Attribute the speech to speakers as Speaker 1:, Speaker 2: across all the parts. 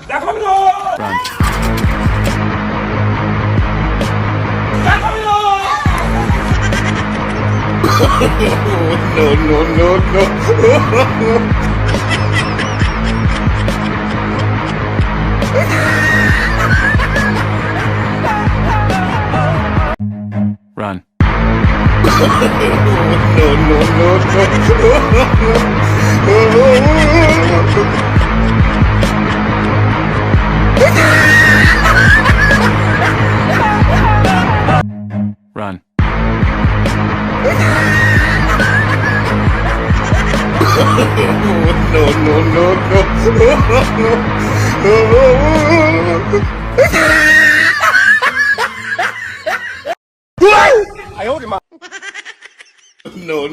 Speaker 1: They're coming on!
Speaker 2: Run.
Speaker 1: They're coming on!
Speaker 2: No. Run. Run.
Speaker 1: I hold him up.
Speaker 2: No.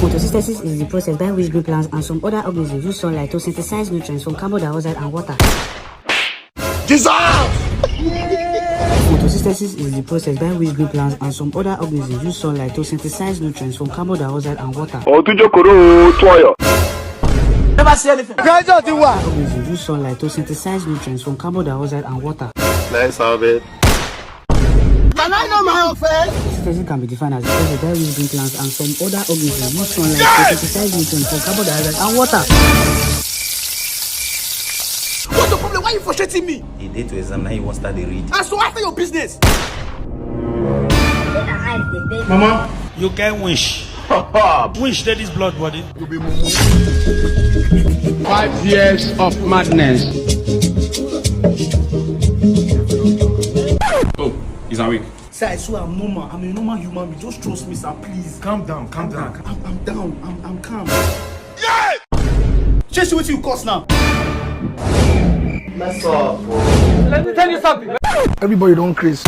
Speaker 3: Photosynthesis is the process by which green plants and some other organisms use sunlight to synthesize nutrients from carbon dioxide and water.
Speaker 2: Dissolve!
Speaker 3: Photosynthesis is the process by which green plants and some other organisms use sunlight to synthesize nutrients from carbon dioxide and water.
Speaker 1: Never see anything.
Speaker 3: Organisms use sunlight to synthesize nutrients from carbon dioxide and water.
Speaker 2: Let's have it.
Speaker 1: Can I know my offense?
Speaker 3: Photosynthesis can be defined as the process by which green plants and some other organisms use sunlight to synthesize nutrients from carbon dioxide and water.
Speaker 1: What's the problem? Why are you frustrating me?
Speaker 4: He did to exam, now he won't start the read.
Speaker 1: And so after your business.
Speaker 5: Mama, you can wish. Wish that is blood body.
Speaker 6: 5 years of madness.
Speaker 7: Oh, he's awake.
Speaker 1: Sir, I swear I'm normal. I'm a normal human being. Just trust me, sir, please.
Speaker 7: Calm down.
Speaker 1: I'm down. I'm calm. Yeah! Chase what you cost now.
Speaker 4: That's all.
Speaker 1: Let me tell you something.
Speaker 7: Everybody don't crazy.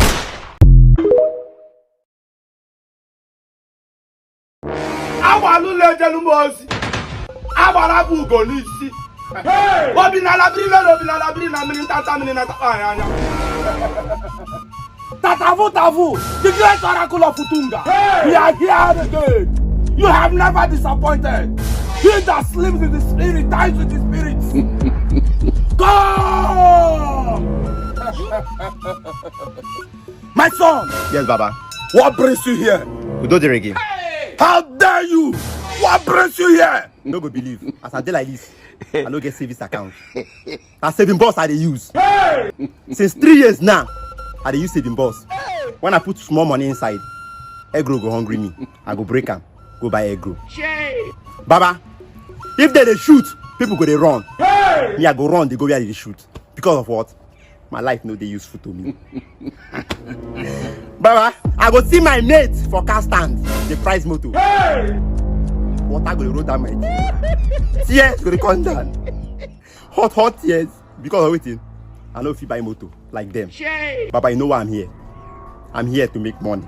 Speaker 1: Tatavu, the great oracle of Utunga. We are here again. You have never disappointed. He that sleeps with the spirit dies with the spirits. Come! My son,
Speaker 2: Yes, Baba.
Speaker 1: what brings you here?
Speaker 2: We do the reggae.
Speaker 1: How dare you? What brings you here?
Speaker 2: No go believe. As I dey like this, I no get savings account. Na saving boss I dey use. Since 3 years now, I dey use saving boss. When I put small money inside, egg roll go hungry me. I go break am, go buy egg roll. Baba, if they dey shoot, people go dey run. Me, I go run, they go where they shoot. Because of what? My life no dey useful to me. Baba, I go see my mate for car stand, the price motor. Water go dey roll down my teeth. Tears go dey come down. Hot tears. Because of waiting, I no fit buy motor like them. Baba, you know why I'm here? I'm here to make money.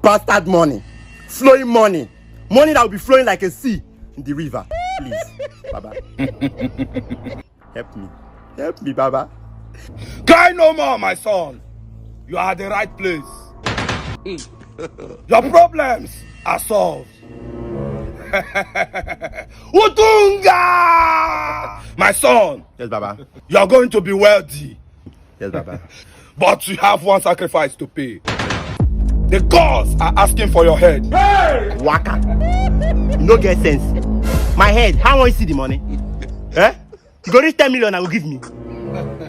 Speaker 2: Bastard money. Flowing money. Money that will be flowing like a sea in the river. Please, Baba. Help me. Help me, Baba.
Speaker 1: Cry no more, my son. You are at the right place. Your problems are solved. Utunga! My son,
Speaker 2: Yes, Baba.
Speaker 1: you are going to be wealthy.
Speaker 2: Yes, Baba.
Speaker 1: But you have one sacrifice to pay. The gods are asking for your head.
Speaker 2: Waka. You no get sense. My head, how want you see the money? Eh? You go reach 10 million and will give me.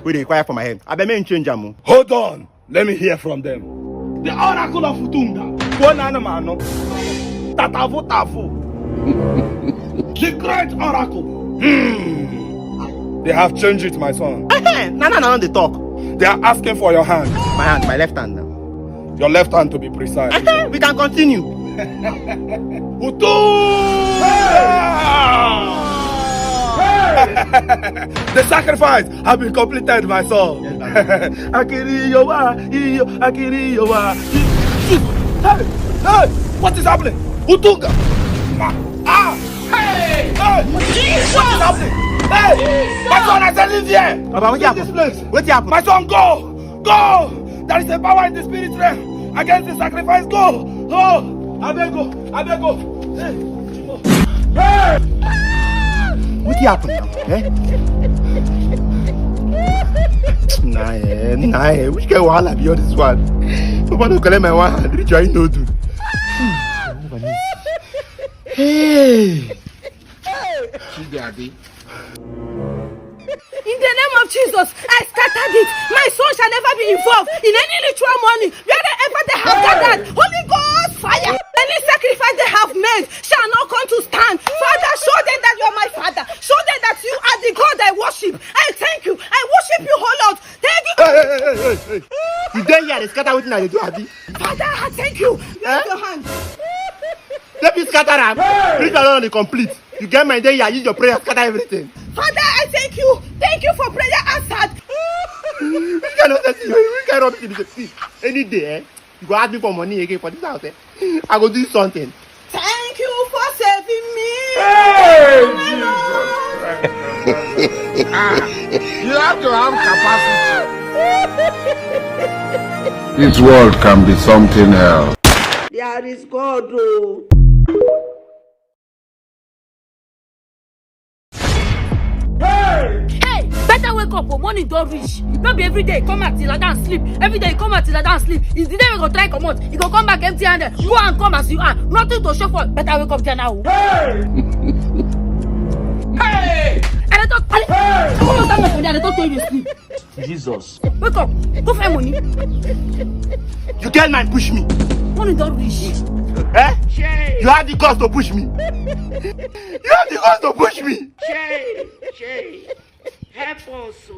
Speaker 2: Wait, they require for my head. I bet me change am.
Speaker 1: Hold on. Let me hear from them. The oracle of Utunga. Tatavu. The great oracle. They have changed it, my son.
Speaker 2: No, they talk.
Speaker 1: They are asking for your hand.
Speaker 2: My hand, my left hand now.
Speaker 1: Your left hand to be precise.
Speaker 2: We can continue.
Speaker 1: The sacrifice has been completed, my son. Hey, what is happening? Utunga. What is happening? Hey! My son, I said leave here!
Speaker 2: Baba, what
Speaker 1: Leave
Speaker 2: happened?
Speaker 1: this place!
Speaker 2: What happened?
Speaker 1: My son, go! Go! There is a power in the spirit realm against the sacrifice. Go! Oh! I beg go! I beg go! Hey! Hey!
Speaker 2: What happened now? Nah, which kind of wahala be all this one? Nobody will collect my one hand, which I know do. Hey!
Speaker 8: In the name of Jesus, I scattered it. My son shall never be involved in any ritual money. Wherever they have gathered, Holy Ghost fire. Any sacrifice they have made shall not come to stand. Father, show them that you are my father. Show them that you are the God I worship. I thank you. I worship you, oh Lord. Thank you.
Speaker 2: Hey. You dare hear the scatter wetin I dey do, Abi?
Speaker 8: Father, I thank you. Raise your hand.
Speaker 2: Let me scatter am. Read alone the complete. You get my day here, use your prayer, scatter everything.
Speaker 8: Father, I thank you. Thank you for prayer answered.
Speaker 2: We cannot let you. We cannot see any day. You go ask me for money again for this house. I go do something.
Speaker 8: Thank you for saving me.
Speaker 1: Hey! You have to have capacity.
Speaker 6: This world can be something else.
Speaker 8: There is God, oh. Hey, better wake up, oh, morning don't reach. Not be every day come out till I don't sleep. Every day come out till I don't sleep. Is the day we go try come out. You go come back empty handed. Go and come as you are. Nothing to show for. Better wake up there now.
Speaker 1: Hey! Hey!
Speaker 8: And I thought, someone was standing for there. I thought you sleep.
Speaker 5: Jesus.
Speaker 8: Wake up. Go find money.
Speaker 2: You get man push me.
Speaker 8: Morning don't reach.
Speaker 2: Eh? You have the guts to push me. You have the guts to push me.
Speaker 8: Jay, help us.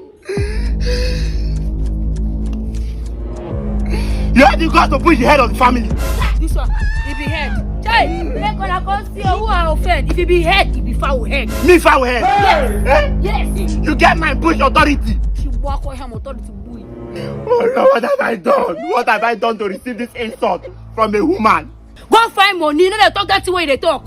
Speaker 2: You have the guts to push the head of the family.
Speaker 8: This one, it be head. Jay, make gonna come see who are offended. If it be head, it be foul head.
Speaker 2: Me foul head.
Speaker 8: Yes.
Speaker 2: Eh?
Speaker 8: Yes.
Speaker 2: You get my push authority.
Speaker 8: She walk on him authority boy.
Speaker 2: Oh Lord, what have I done? What have I done to receive this insult from a woman?
Speaker 8: Go find money. You know they talk that way they talk.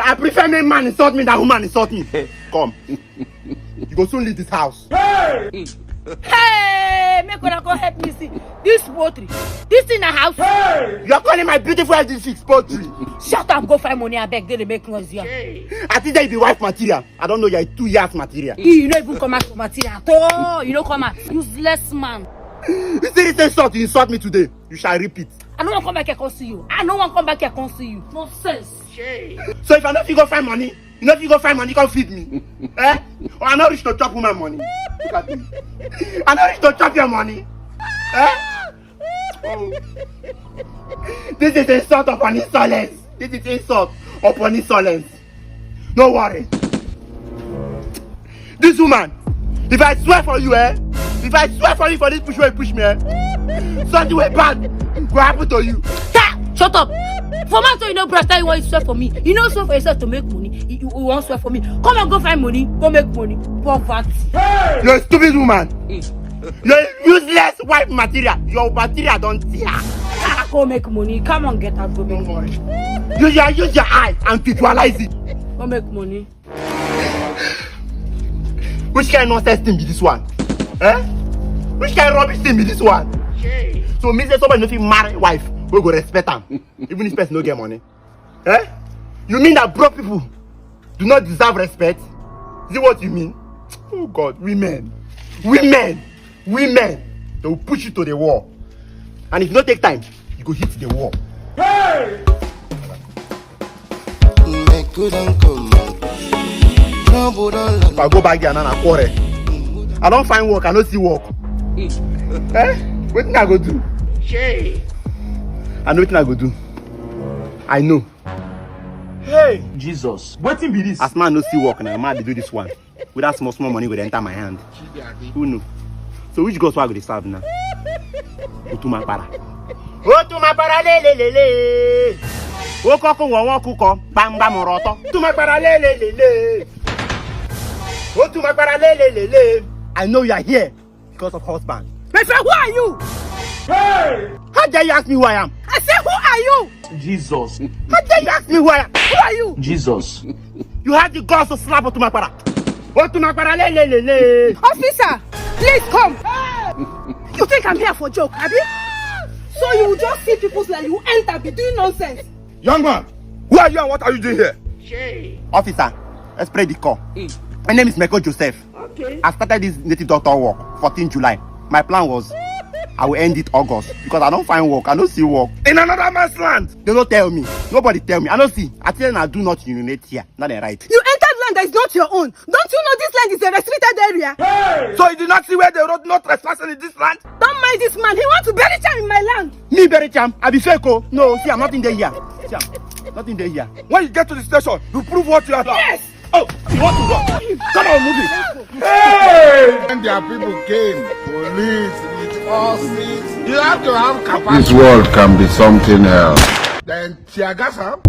Speaker 2: I prefer me man insult me than woman insult me. Come. You go soon leave this house.
Speaker 1: Hey!
Speaker 8: Hey, make gonna come help me see this poultry. This in the house.
Speaker 1: Hey!
Speaker 2: You are calling my beautiful LG6 poultry.
Speaker 8: Shut up, go find money and beg. They make noise here.
Speaker 2: I think that you be wife material. I don't know, you are 2 years material.
Speaker 8: You don't even come out for material at all. You don't come out. Useless man.
Speaker 2: You see this insult you insult me today. You shall repeat.
Speaker 8: I don't want to come back here and see you. I don't want to come back here and see you. Nonsense.
Speaker 2: So if I know if you go find money, you know if you go find money, come feed me. Eh? Or I not reach to chop woman money. Look at me. I not reach to chop your money. Eh? Oh. This is insult upon insolence. This is insult upon insolence. No worry. This woman, if I swear for you, if I swear for you for this push where you push me, something way bad will happen to you.
Speaker 8: Shut up. For man, so you know, brother, you want to swear for me. You know, swear for yourself to make money. You want to swear for me. Come and go find money. Go make money. Poverty.
Speaker 1: Hey!
Speaker 2: You're a stupid woman. You're a useless wife material. Your material don't tear.
Speaker 8: Go make money. Come on, get out. Go make money.
Speaker 2: Use your eye and visualize it.
Speaker 8: Go make money.
Speaker 2: Which kind of nonsense thing be this one? Eh? Which kind of rubbish thing be this one? So me say somebody no fit marry wife, we go respect am, even if person no get money. Eh? You mean that broke people do not deserve respect? Is it what you mean? Oh God, women, they will push you to the wall, and if you don't take time, you go hit the wall.
Speaker 1: Hey!
Speaker 2: If I go back there and I quarrel, I don't find work, I don't see work. Eh? What thing I go do? I know what I go do. I know. Hey!
Speaker 5: Jesus. Wetin be this?
Speaker 2: As man no see work now, man they do this one. With that small money will enter my hand. Who know? So which gospel I go to serve now? Otuma para le. Okoko won kuko bamba moroto. Otuma para le. Otuma para le. I know you are here because of husband.
Speaker 8: My friend, who are you?
Speaker 1: Hey!
Speaker 2: How dare you ask me who I am?
Speaker 8: I say, who are you?
Speaker 5: Jesus.
Speaker 2: How dare you ask me who I am?
Speaker 8: Who are you?
Speaker 5: Jesus.
Speaker 2: You have the guts to slap Otuma para.
Speaker 8: Officer, please come. You think I'm here for joke, Abby? So you will just see people's like you enter, be doing nonsense.
Speaker 1: Young man, who are you and what are you doing here?
Speaker 2: Officer, let's pray the call. My name is Michael Joseph.
Speaker 8: Okay.
Speaker 2: I started this native doctor work 14 July. My plan was I will end it August because I don't find work. I don't see work.
Speaker 1: In another man's land.
Speaker 2: They don't tell me. Nobody tell me. I don't see. I tell them I do not urinate here. Not the right.
Speaker 8: You entered land that is not your own. Don't you know this land is a restricted area?
Speaker 1: Hey! So you did not see where they wrote no trespassing in this land?
Speaker 8: Don't mind this man. He wants to bury Cham in my land.
Speaker 2: Me bury Cham? I be fake. Oh. No, see, I'm not in there here. See, I'm not in there here.
Speaker 1: When you get to the station, you prove what you are.
Speaker 8: Yes.
Speaker 1: Oh, you want to go? Come on, move it.
Speaker 6: Hey! When their people came, police, with horses, you have to have capacity. This world can be something else. Then tear gas up.